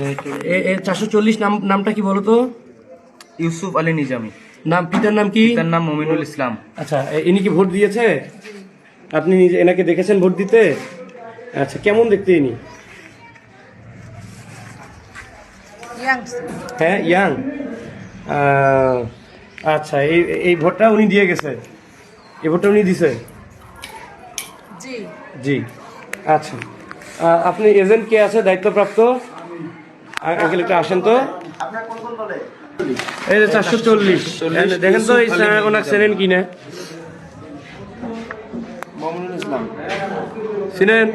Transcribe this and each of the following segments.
440 নামটা কি বলতো? ইউসুফ আলী নিজামী। নাম, পিতার নাম কি? পিতার নাম মমিনুল ইসলাম। আচ্ছা, ইনি কি ভোট দিয়েছে? আপনি নিজে এনাকে দেখেছেন ভোট দিতে? আচ্ছা, কেমন দেখতে ইনি? হ্যাঁ, ইয়াং। আচ্ছা, এই ভোটটা উনি দিয়ে গেছে? এই ভোটটা উনি দিছে? জি জি। আচ্ছা, আপনি এজেন্ট কে আছে দায়িত্বপ্রাপ্ত? আঙ্কেল একটু আসেন তো। এই যে 440 দেখেন তো, ওনাকে চেনেন কিনা? মমিনুল ইসলাম চিনেন?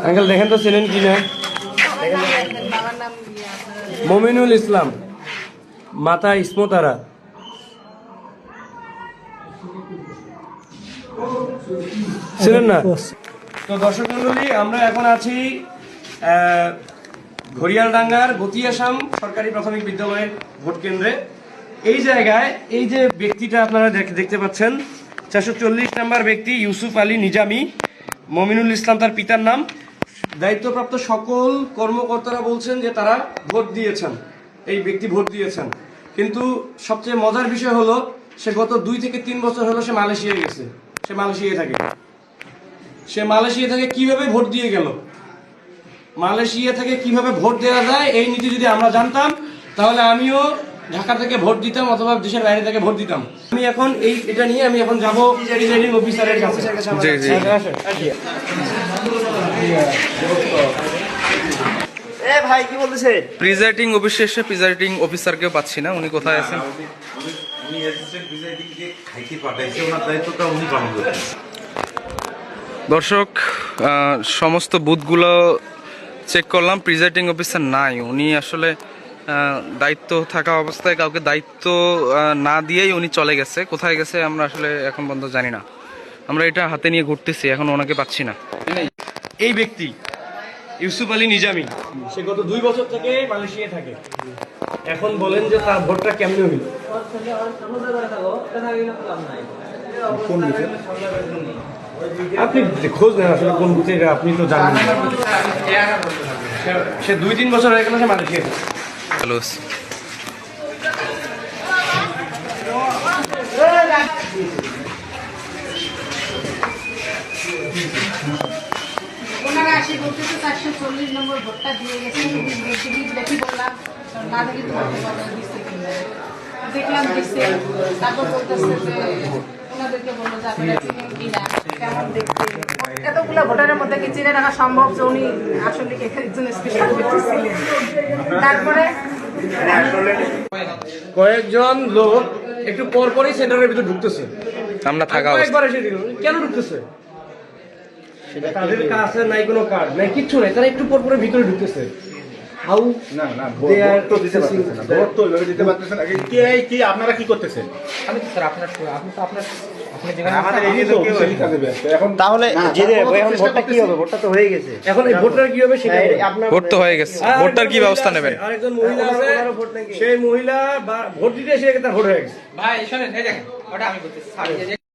আঙ্কেল দেখেন তো চেনেন কিনা? বাবার নাম মমিনুল ইসলাম, মাতা ইসমতারা। ছিলেন না? তো দর্শক মন্ডলী, আমরা এখন আছি ঘড়িয়ালডাঙ্গার গতিয়াসাম সরকারি প্রাথমিক বিদ্যালয়ের ভোট কেন্দ্রে। এই জায়গায় এই যে ব্যক্তিটা আপনারা দেখতে পাচ্ছেন, 440 নম্বর ব্যক্তি ইউসুফ আলী নিজামী, মমিনুল ইসলাম তার পিতার নাম। দায়িত্বপ্রাপ্ত সকল কর্মকর্তারা বলছেন যে তারা ভোট দিয়েছেন, এই ব্যক্তি ভোট দিয়েছেন। কিন্তু সবচেয়ে মজার বিষয় হলো, সে গত 2 থেকে 3 বছর হলো সে মালয়েশিয়ায় গেছে। সে মালয়েশিয়া থেকে কিভাবে ভোট দিয়ে গেল, মালয়েশিয়া থেকে কিভাবে ভোট দেওয়া যায় এই নীতি যদি আমরা জানতাম, তাহলে আমিও ঢাকা থেকে ভোট দিতাম অথবা দেশের বাইরে থেকে ভোট দিতাম। আমি এখন এটা নিয়ে আমি এখন যাবো প্রিজাইডিং অফিসারের কাছে। ভাই কি বলতেছে? প্রিজাইডিং অফিসে প্রিজাইডিং অফিসারকেও পাচ্ছি না, উনি কোথায় আছেন? উনি অ্যাসিস্ট্যান্ট প্রিজাইডিংকে খাইতে পাঠাইছে, ওনার দায়িত্বটা উনি পালন করছেন। দর্শক, সমস্ত বুথগুলো চেক করলাম, প্রিজাইডিং অফিসার নাই। উনি আসলে দায়িত্ব থাকা অবস্থায় কাউকে দায়িত্ব না দিয়েই উনি চলে গেছে। কোথায় গেছে আমরা আসলে এখন পর্যন্ত জানি না। আমরা এটা হাতে নিয়ে ঘুরতেছি, এখন ওনাকে পাচ্ছি না। এই ব্যক্তি ইউসুফ আলী নিজামী, সে গত 2 বছর থেকে মালয়েশিয়ায় থাকে। এখন বলেন যে তার ভোটটা কেমনে হইল? আপনি খোঁজ নেন আসলে কোন বুথে, আপনি তো জানেন। সে 2-3 বছর হয়ে গেল সে মালয়েশিয়ায় থাকে। হ্যালো, ওনারা আসি বলতেছে 440 নম্বর ভোটটা দিয়ে গেছে। দেখি বললাম না, দেখি তোমাকে বলে দিচ্ছে কিনা, দেখলাম দিচ্ছে। তারপর বলতেছে যে ওনাদেরকে বললো যে আপনারা চিনেন কিনা, কেমন দেখতে। এতগুলো ভোটারের মধ্যে কি চিনে রাখা সম্ভব যে উনি আসলে একজন স্পেশাল ব্যক্তি ছিলেন? তারপরে কয়েকজন লোক একটু পরপরই সেন্টারের ভিতরে ঢুকতেছে। আমরা থাকা একবার এসে দিল, কেন ঢুকতেছে? তাদের কাছে নাই কোনো কার্ড নাই, কিচ্ছু নাই, তারা একটু পর পরে ভিতরে ঢুকতেছে। হাউ না না, ভোট তো দিতে পারতেছে না, ভোট তো ওইভাবে দিতে পারতেছে না। কি আপনারা কি করতেছেন? আমি তো স্যার আপনার আপনি তো আপনার আপনি যেখানে আমাদের এই তো কেউ এই কাজে ব্যস্ত এখন। তাহলে এখন ভোটটা কি হবে? ভোটটা তো হয়ে গেছে। এখন এই ভোটটার কি হবে সেটা আপনার ভোট তো হয়ে গেছে, ভোটটার কি ব্যবস্থা নেবেন? আরেকজন মহিলা আছে, সেই মহিলা ভোট দিতে এসে তার ভোট হয়ে গেছে। ভাই শোনেন, এই দেখেন ওটা আমি করতেছি।